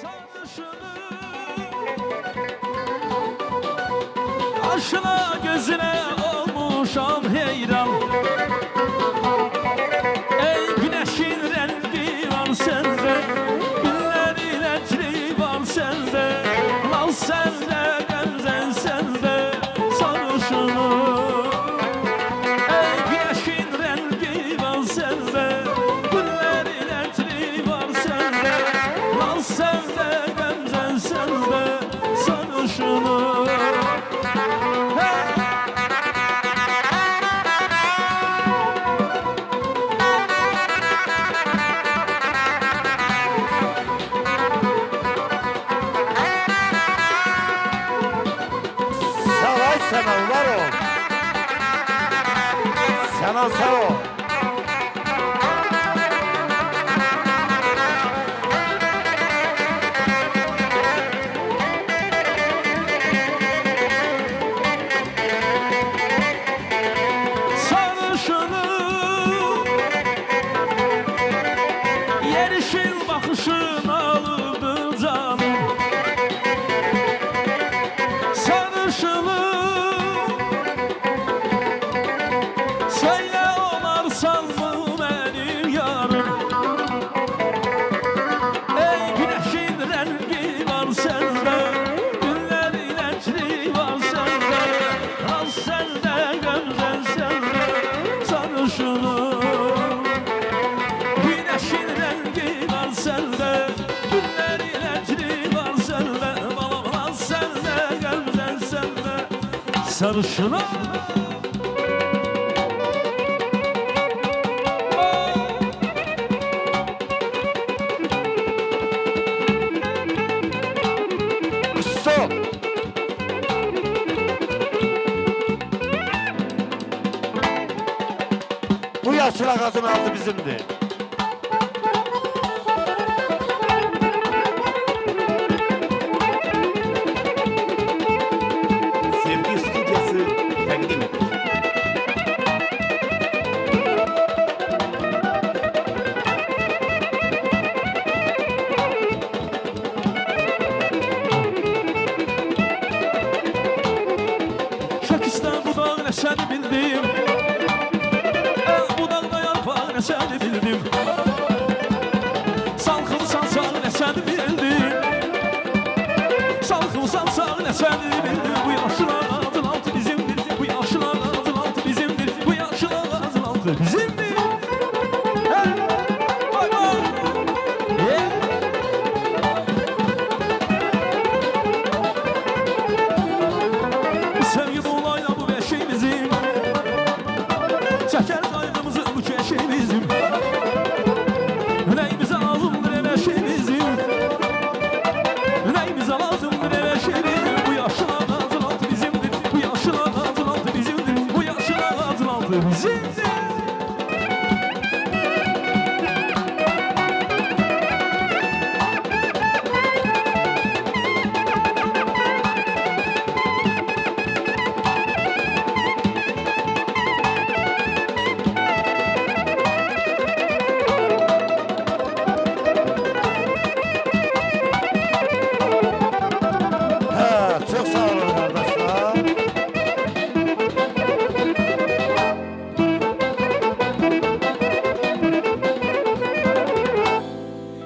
Sarışını kaşına gözüne olmuşam heyran. Ey güneşin rengi var sende, günlerin etri var sende, naz sende, gemzen sende, sarışını. Ey güneşin rengi var sende, günlerin etri var sende, naz sende, gemzen sende, sarışını. Sana var ol. Sana sağ ol. Sarışını yerişil bakışın alırdı canım. Sarışını söyle onarsan mı benim yarım? Ey güneşin rengi var sende, günlerin etri var sende, naz sende, gözden sende, sarışını. Güneşin rengi var sende, günlerin etri var sende, naz sende, gözden sende, sarışını. Stop. Bu yaşlı gazın altı bizimdi.